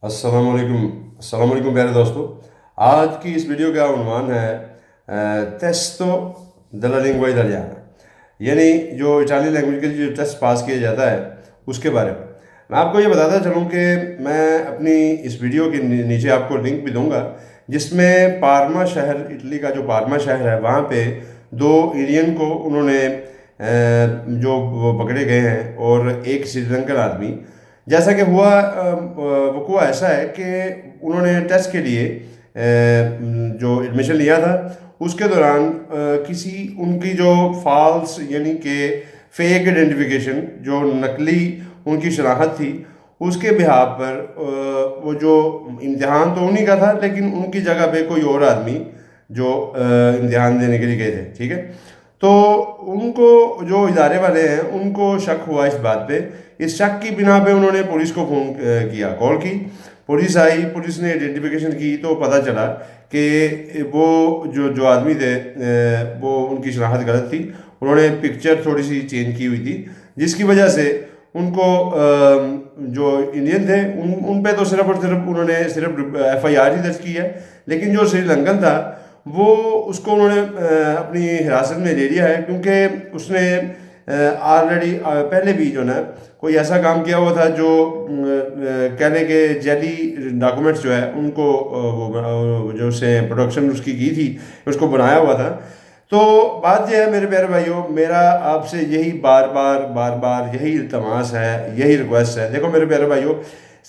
अस्सलाम वालेकुम प्यारे दोस्तों। आज की इस वीडियो का उन्वान है टेस्टो della lingua italiana, यानी जो इटालियन लैंग्वेज के लिए जो टेस्ट पास किया जाता है उसके बारे में। मैं आपको ये बताता चलूँ कि मैं अपनी इस वीडियो के नीचे आपको लिंक भी दूंगा, जिसमें पार्मा शहर, इटली का जो पार्मा शहर है, वहाँ पे दो इंडियन को उन्होंने जो पकड़े गए हैं और एक श्रीलंकन आदमी। जैसा कि हुआ वक़ुआ ऐसा है कि उन्होंने टेस्ट के लिए जो एडमिशन लिया था, उसके दौरान किसी उनकी जो फॉल्स यानी कि फेक आइडेंटिफिकेशन, जो नकली उनकी शनाख्त थी, उसके बिहाफ पर वो जो इम्तिहान तो उन्हीं का था, लेकिन उनकी जगह पे कोई और आदमी जो इम्तिहान देने के लिए गए थे। ठीक है, तो उनको जो इदारे वाले हैं उनको शक हुआ इस बात पे। इस शक की बिना पे उन्होंने पुलिस को फ़ोन किया, कॉल की। पुलिस आई, पुलिस ने आइडेंटिफिकेशन की तो पता चला कि वो जो आदमी थे वो उनकी शनाख्त गलत थी। उन्होंने पिक्चर थोड़ी सी चेंज की हुई थी, जिसकी वजह से उनको जो इंडियन थे उन पे तो सिर्फ और सिर्फ उन्होंने सिर्फ FIR ही दर्ज की है, लेकिन जो श्रीलंकन था वो उसको उन्होंने अपनी हिरासत में ले लिया है, क्योंकि उसने ऑलरेडी पहले भी जो ना कोई ऐसा काम किया हुआ था जो कहने के जैली डॉक्यूमेंट्स जो है उनको वो जो उसने प्रोडक्शन उसकी की थी, उसको बनाया हुआ था। तो बात यह है मेरे प्यारे भाइयों, मेरा आपसे यही बार बार यही इल्तमास है, यही रिक्वेस्ट है। देखो मेरे प्यारे भाइयों,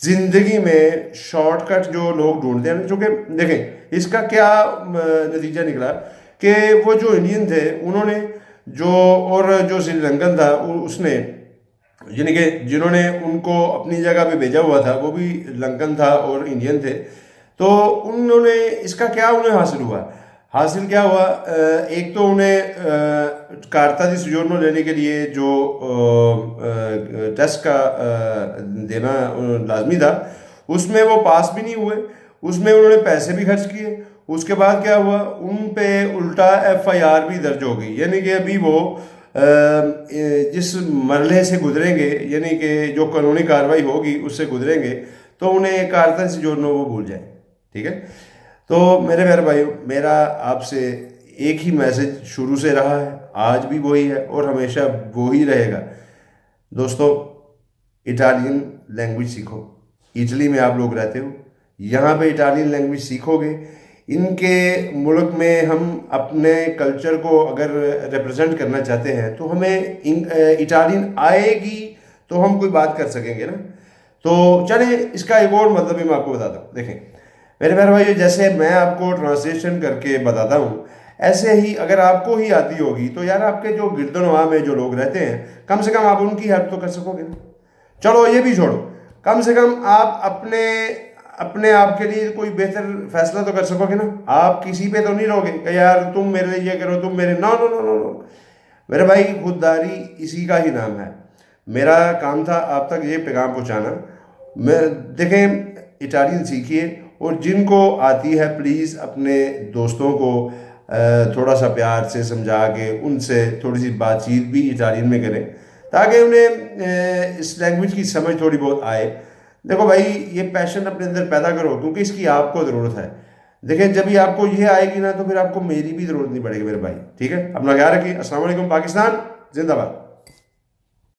ज़िंदगी में शॉर्टकट जो लोग ढूंढते हैं, चूँकि देखें इसका क्या नतीजा निकला कि वो जो इंडियन थे उन्होंने और जो श्रीलंकन था उसने, यानी कि जिन्होंने उनको अपनी जगह पे भेजा हुआ था वो भी लंकन था और इंडियन थे। तो उन्होंने इसका क्या उन्हें हासिल क्या हुआ, एक तो उन्हें कार्ता दी सoggiorno लेने के लिए जो टेस्ट का देना लाजमी था, उसमें वो पास भी नहीं हुए, उसमें उन्होंने पैसे भी खर्च किए। उसके बाद क्या हुआ, उन पे उल्टा FIR भी दर्ज हो गई, यानी कि अभी वो जिस मरहले से गुजरेंगे, यानी कि जो कानूनी कार्रवाई होगी उससे गुजरेंगे, तो उन्हें कार्ता दी सoggiorno वो भूल जाए। ठीक है, तो मेरे प्यारे भाइयों, मेरा आपसे एक ही मैसेज शुरू से रहा है, आज भी वही है और हमेशा वो ही रहेगा। दोस्तों, इटालियन लैंग्वेज सीखो। इटली में आप लोग रहते हो, यहाँ पे इटालियन लैंग्वेज सीखोगे। इनके मुल्क में हम अपने कल्चर को अगर रिप्रेजेंट करना चाहते हैं तो हमें इटालियन आएगी तो हम कोई बात कर सकेंगे ना। तो चलिए, इसका एक और मतलब भी मैं आपको बताता हूँ। देखें मेरे प्यारे भाई, जैसे मैं आपको ट्रांसलेशन करके बताता हूँ, ऐसे ही अगर आपको ही आती होगी तो यार आपके जो गिरदनवा में जो लोग रहते हैं, कम से कम आप उनकी हेल्प तो कर सकोगे ना। चलो ये भी छोड़ो, कम से कम आप अपने आप के लिए कोई बेहतर फैसला तो कर सकोगे ना। आप किसी पे तो नहीं रहोगे कि यार तुम मेरे लिए ये करो, तुम मेरे, no no no no no. मेरे भाई, खुददारी इसी का ही नाम है। मेरा काम था आप तक ये पैगाम पहुँचाना। देखें, इटालियन सीखिए, और जिनको आती है प्लीज़ अपने दोस्तों को थोड़ा सा प्यार से समझा के उनसे थोड़ी सी बातचीत भी इटालियन में करें, ताकि उन्हें इस लैंग्वेज की समझ थोड़ी बहुत आए। देखो भाई, ये पैशन अपने अंदर पैदा करो, क्योंकि इसकी आपको ज़रूरत है। देखें, जब भी आपको ये आएगी ना तो फिर आपको मेरी भी ज़रूरत नहीं पड़ेगी मेरे भाई। ठीक है, अपना ख्याल रखिए। अस्सलाम वालेकुम। पाकिस्तान जिंदाबाद।